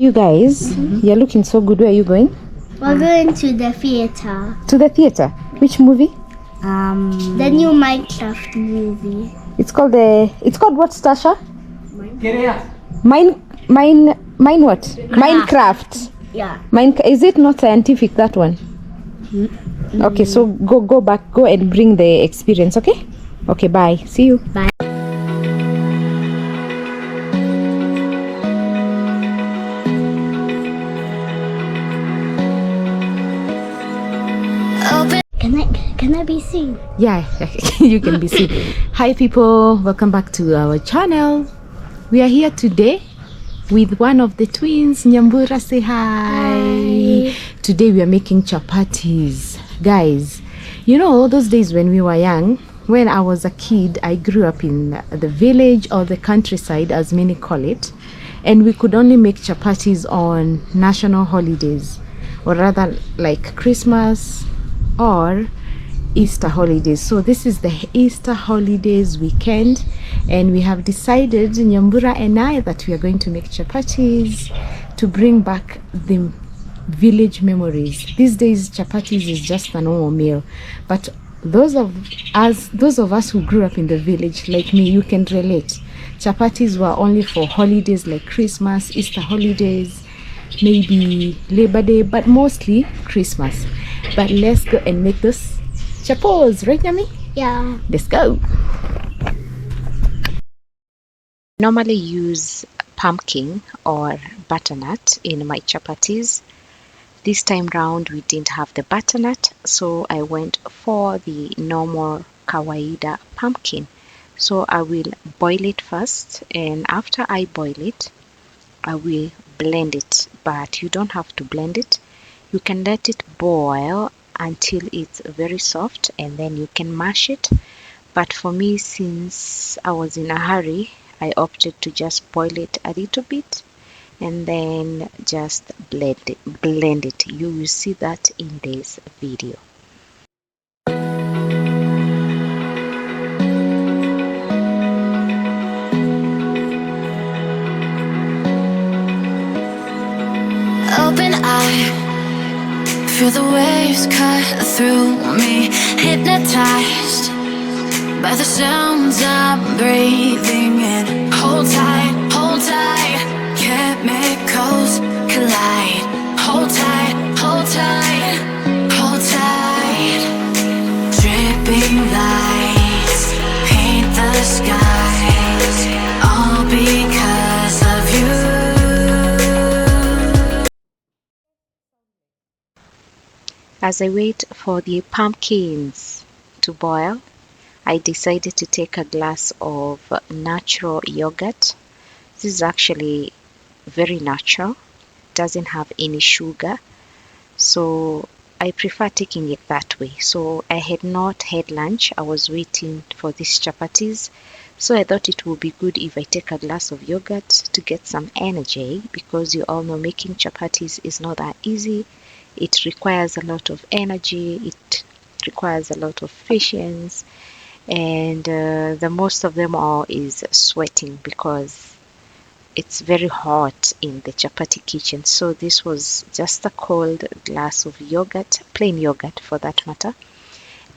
You guys, you're looking so good. Where are you going? We're going to the theater. To the theater? Which movie? The new Minecraft movie. It's called what, Stasha? Mine what? Minecraft. Yeah. Is it not scientific, that one? Okay, so go back, go and bring the experience, okay? Okay, bye. See you. Bye. Can I be seen? Yeah, you can be seen. Hi people, welcome back to our channel. We are here today with one of the twins. Nyambura, say hi. Today we are making chapatis. Guys, you know all those days when we were young, when I was a kid, I grew up in the village or the countryside, as many call it, and we could only make chapatis on national holidays, or rather like Christmas or Easter holidays. So this is the Easter holidays weekend, and we have decided, Nyambura and I, that we are going to make chapatis to bring back the village memories. These days chapatis is just a normal meal, but those of us who grew up in the village like me, you can relate. Chapatis were only for holidays like Christmas, Easter holidays, maybe Labor Day, but mostly Christmas. But let's go and make this chapos, right, Yummy? Yeah. Let's go. Normally use pumpkin or butternut in my chapatis. This time round we didn't have the butternut, so I went for the normal kawaida pumpkin. So I will boil it first, and after I boil it, I will blend it. But you don't have to blend it. You can let it boil until it's very soft, and then you can mash it. But for me, since I was in a hurry, I opted to just boil it a little bit and then just blend it. You will see that in this video. Open eye, feel the waves cut through me, hypnotized by the sounds I'm breathing in. Hold tight, chemicals collide. Hold tight, hold tight, hold tight. Dripping lights paint the skies, all because of you. As I wait for the pumpkins to boil, I decided to take a glass of natural yogurt. This is actually very natural, doesn't have any sugar, so I prefer taking it that way. So I had not had lunch, I was waiting for these chapatis, so I thought it would be good if I take a glass of yogurt to get some energy, because you all know making chapatis is not that easy. It requires a lot of energy, it requires a lot of patience, and the most of them all is sweating because it's very hot in the chapati kitchen. So this was just a cold glass of yogurt, plain yogurt for that matter,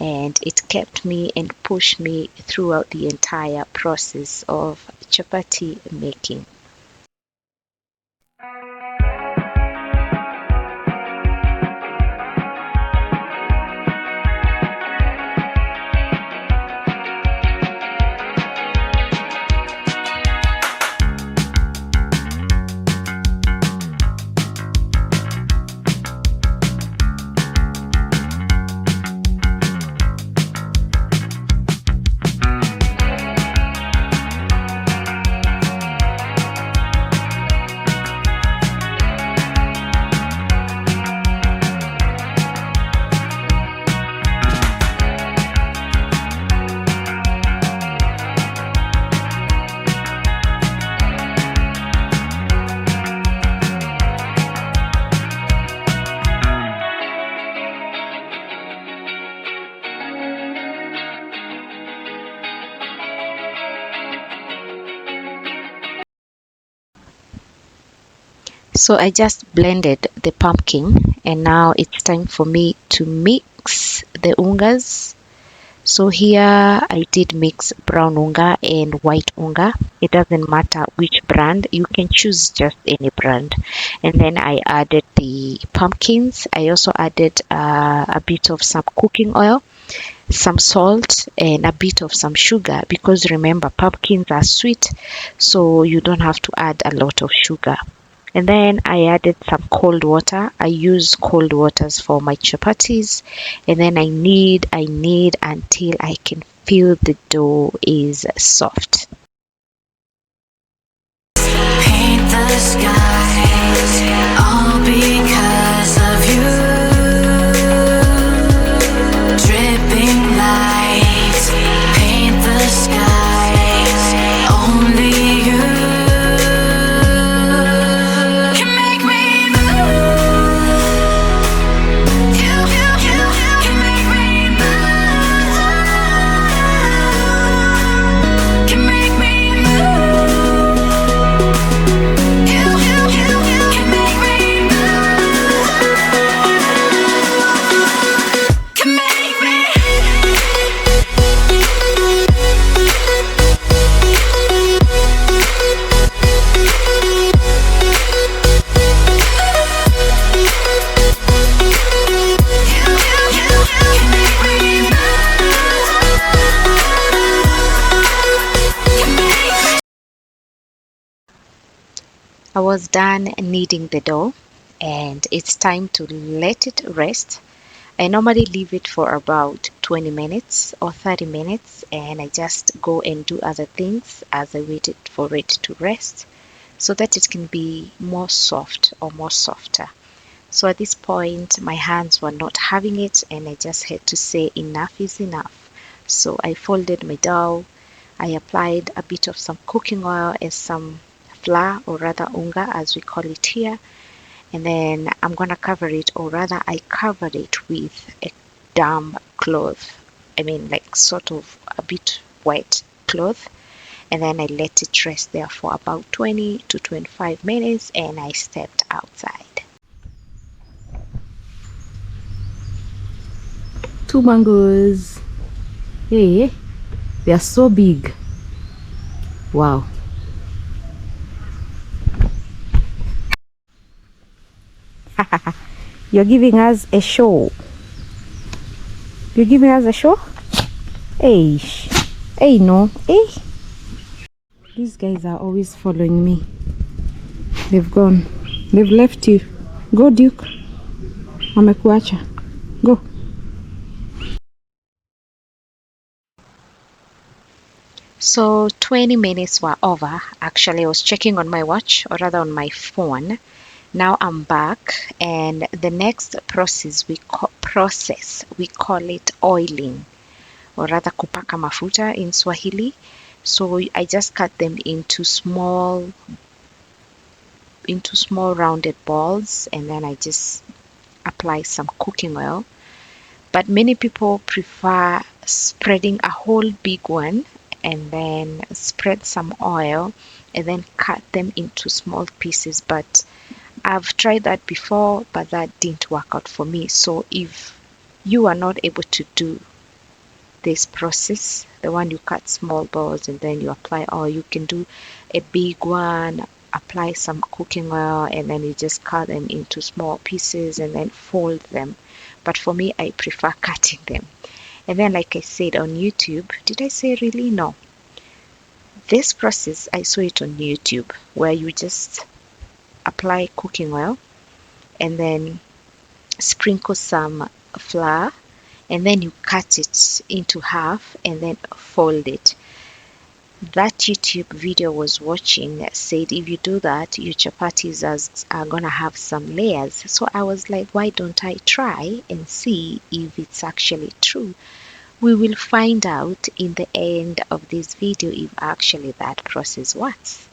and it kept me and pushed me throughout the entire process of chapati making. So I just blended the pumpkin, and now it's time for me to mix the ungas. So here I did mix brown unga and white unga. It doesn't matter which brand, you can choose just any brand. And then I added the pumpkins. I also added a bit of some cooking oil, some salt, and a bit of some sugar, because remember, pumpkins are sweet, so you don't have to add a lot of sugar. And then I added some cold water. I use cold waters for my chapatis. And then I knead until I can feel the dough is soft. Paint the skies, all because of you. Dripping lights, paint the skies, only you can make me move. You can make me move. Can make me move. You can make me move. Can make me. I was done kneading the dough, and it's time to let it rest. I normally leave it for about 20 minutes or 30 minutes, and I just go and do other things as I waited for it to rest, so that it can be more soft or more softer. So at this point, my hands were not having it, and I just had to say enough is enough. So I folded my dough. I applied a bit of some cooking oil and some flour, or rather unga as we call it here. And then I'm gonna cover it, or rather I covered it with a damp cloth. I mean, like sort of a bit wet cloth. And then I let it rest there for about 20 to 25 minutes, and I stepped outside. 2 mangoes. Hey, they are so big. Wow. You're giving us a show. You're giving us a show? Hey, hey, no, hey. These guys are always following me. They've gone. They've left you. Go, Duke. Wamekuacha. Go. So 20 minutes were over. Actually, I was checking on my watch, or rather on my phone. Now I'm back, and the next process we call it oiling, or rather kupaka mafuta in Swahili. So I just cut them into small rounded balls, and then I just apply some cooking oil. But many people prefer spreading a whole big one, and then spread some oil, and then cut them into small pieces. But I've tried that before, but that didn't work out for me. So if you are not able to do this process, the one you cut small balls and then you apply oil, you can do a big one, apply some cooking oil, and then you just cut them into small pieces and then fold them. But for me, I prefer cutting them. And then, like I said on YouTube, did I say really? No. This process, I saw it on YouTube, where you just apply cooking oil and then sprinkle some flour, and then you cut it into half and then fold it. That YouTube video I was watching said if you do that, your chapatis are gonna have some layers. So I was like, why don't I try and see if it's actually true? We will find out in the end of this video if actually that process works.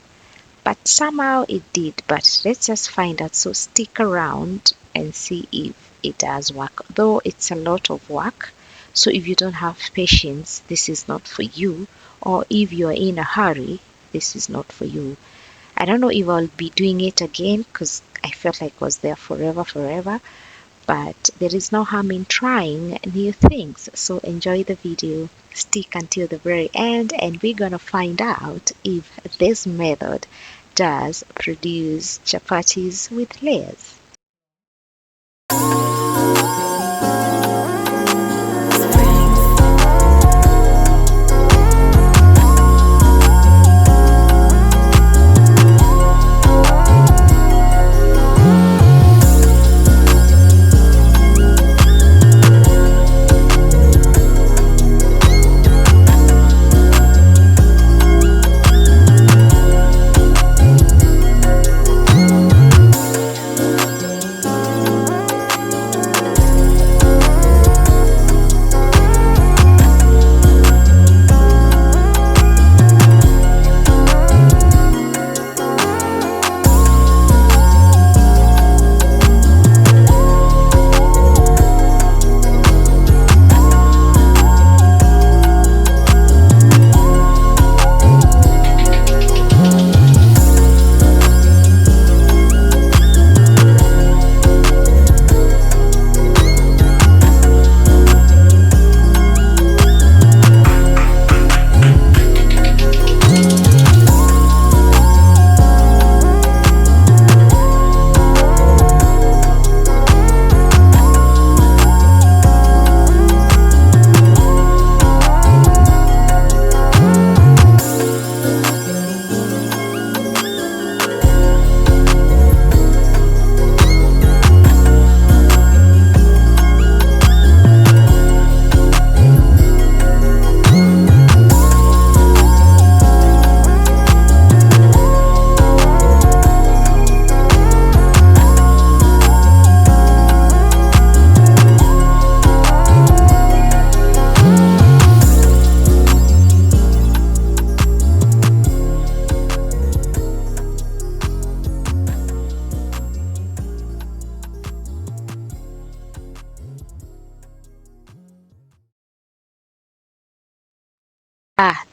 But somehow it did, but let's just find out. So stick around and see if it does work, though it's a lot of work. So if you don't have patience, this is not for you, or if you're in a hurry, this is not for you. I don't know if I'll be doing it again, because I felt like it was there forever. But there is no harm in trying new things. So enjoy the video, stick until the very end, and we're gonna find out if this method does produce chapatis with layers.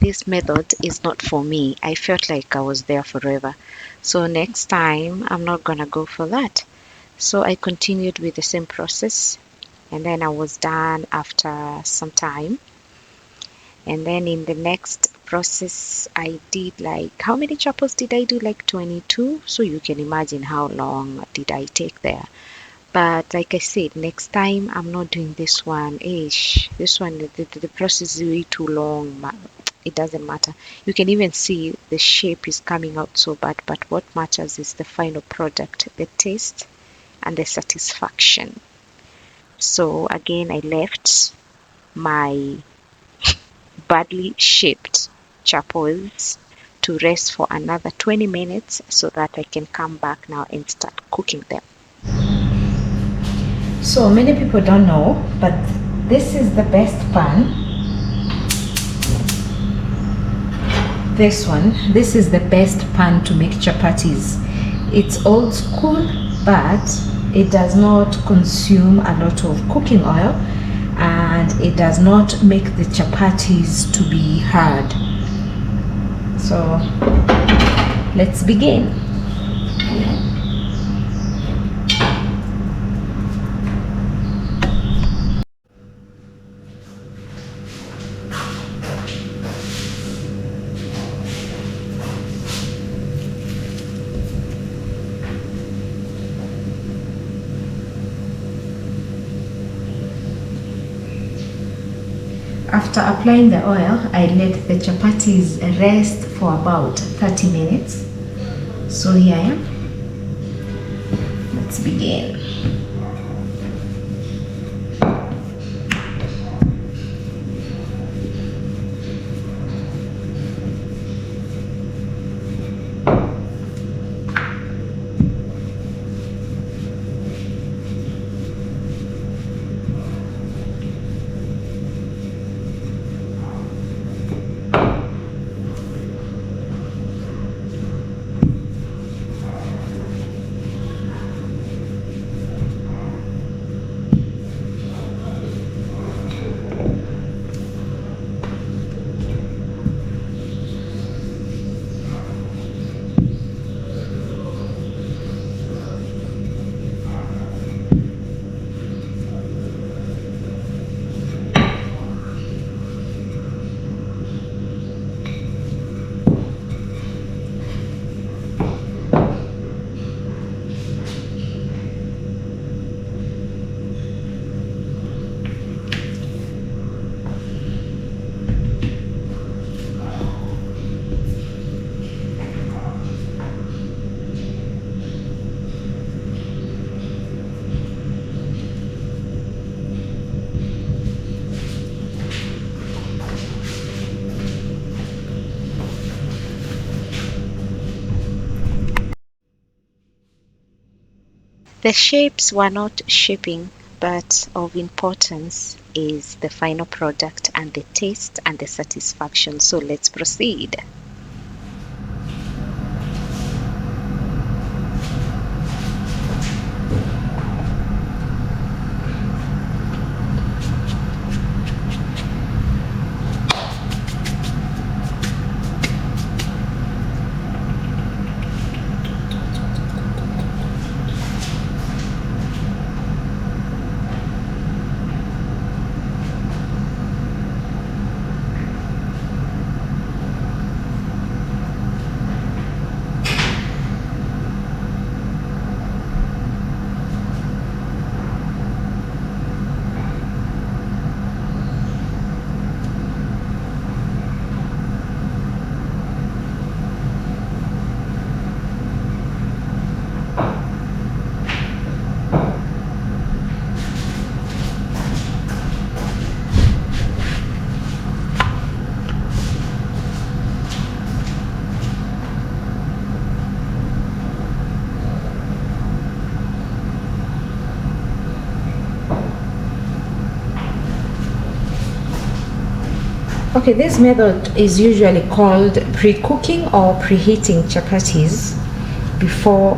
This method is not for me. I felt like I was there forever. So next time, I'm not gonna go for that. So I continued with the same process, and then I was done after some time. And then in the next process, I did like, how many chapels did I do? Like 22. So you can imagine how long did I take there. But like I said, next time I'm not doing this one. This one, the process is way too long. It doesn't matter. You can even see the shape is coming out so bad. But what matters is the final product, the taste and the satisfaction. So again, I left my badly shaped chapels to rest for another 20 minutes so that I can come back now and start cooking them. So many people don't know, but this is the best pan. This is the best pan to make chapatis. It's old school, but it does not consume a lot of cooking oil, and it does not make the chapatis to be hard. So let's begin. After applying the oil, I let the chapatis rest for about 30 minutes. So here I am. Let's begin. The shapes were not shaping, but of importance is the final product and the taste and the satisfaction. So let's proceed. Okay, this method is usually called pre-cooking or preheating chapatis before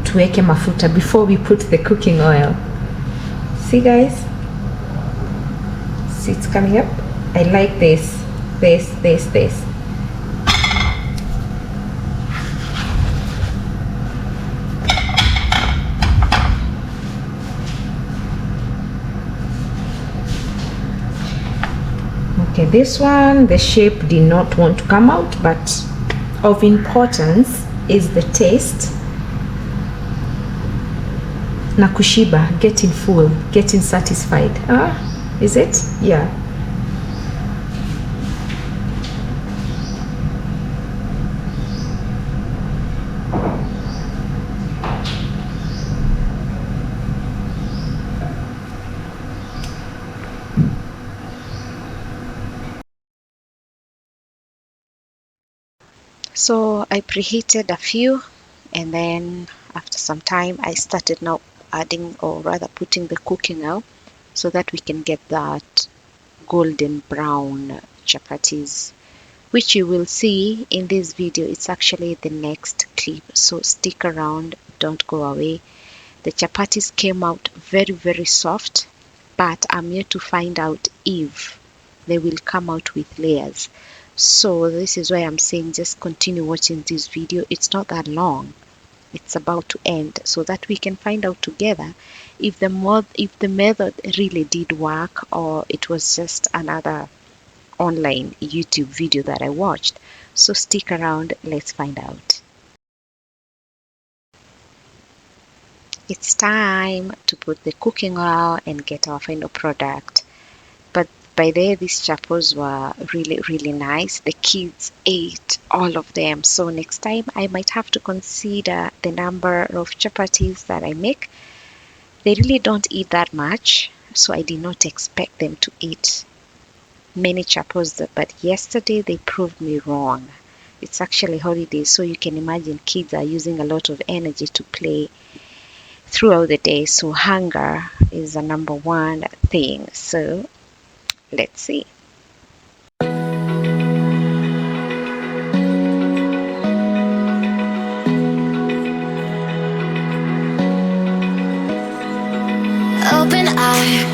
tuweke mafuta, before we put the cooking oil. See guys? See, it's coming up. I like this. Okay, this one, the shape did not want to come out, but of importance is the taste. Na kushiba, getting full, getting satisfied. Is it? Yeah. So I preheated a few, and then after some time I started now adding, or rather putting the cooking oil, so that we can get that golden brown chapatis, which you will see in this video. It's actually the next clip, so stick around, don't go away. The chapatis came out very soft, but I'm yet to find out if they will come out with layers. So this is why I'm saying just continue watching this video. It's not that long, it's about to end, so that we can find out together if the method really did work, or it was just another online YouTube video that I watched. So stick around, let's find out. It's time to put the cooking oil and get our final product. But by there, these chapos were really nice. The kids ate all of them. So next time I might have to consider the number of chapatis that I make. They really don't eat that much, so I did not expect them to eat many chapos, but yesterday they proved me wrong. It's actually holidays, so you can imagine kids are using a lot of energy to play throughout the day, so hunger is a number one thing. So let's see. Open eye,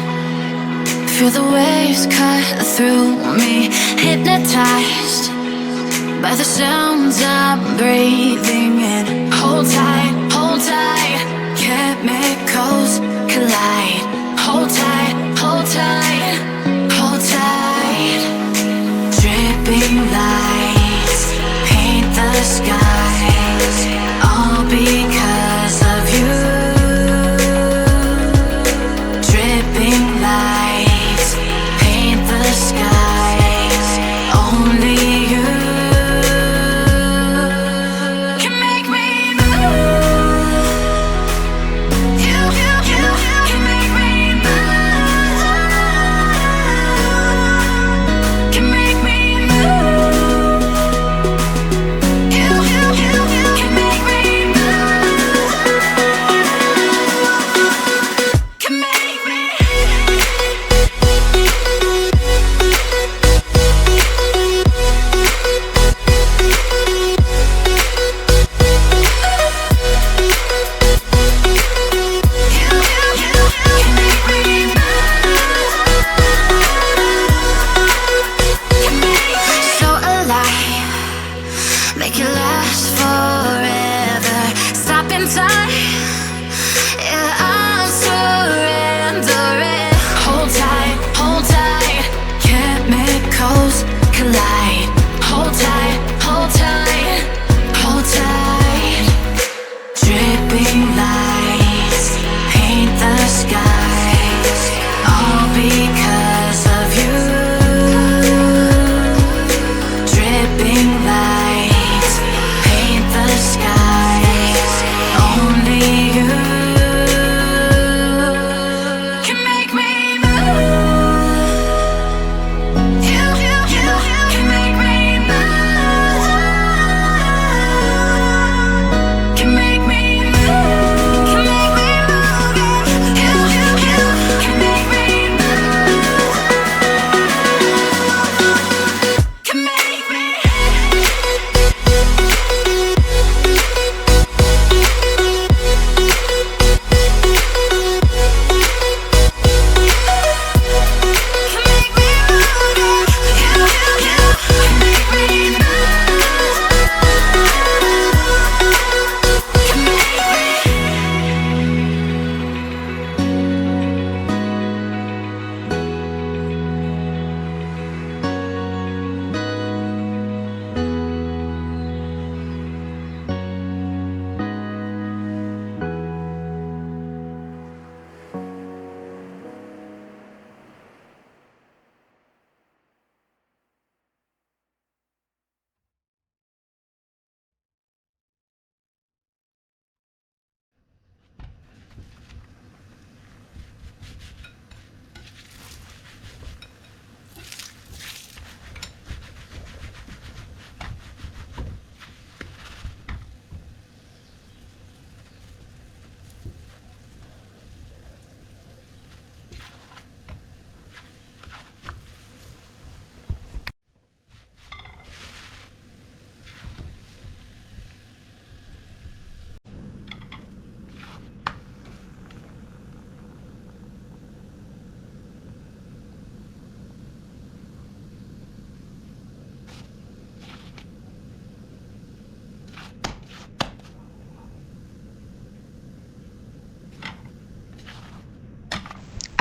feel the waves cut through me, hypnotized by the sounds I'm breathing in. Hold tight, chemicals collide. Hold tight, hold tight, hold tight. Dripping lights paint the skies, all because of you. Dripping lights paint the skies, only you can make me move. You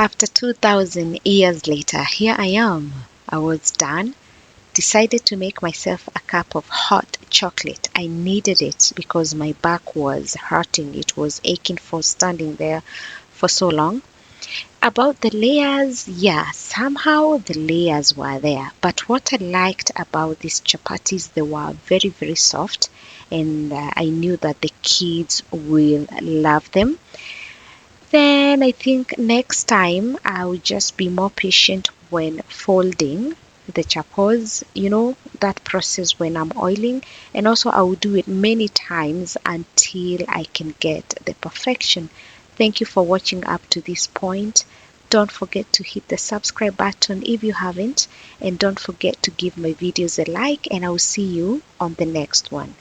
After 2000 years later, here I am. I was done. Decided to make myself a cup of hot chocolate. I needed it because my back was hurting. It was aching for standing there for so long. About the layers, yeah, somehow the layers were there. But what I liked about these chapatis, they were very, very soft, and I knew that the kids will love them. Then I think next time I'll just be more patient when folding the chapos, that process when I'm oiling. And also I will do it many times until I can get the perfection. Thank you for watching up to this point. Don't forget to hit the subscribe button if you haven't. And don't forget to give my videos a like, and I will see you on the next one.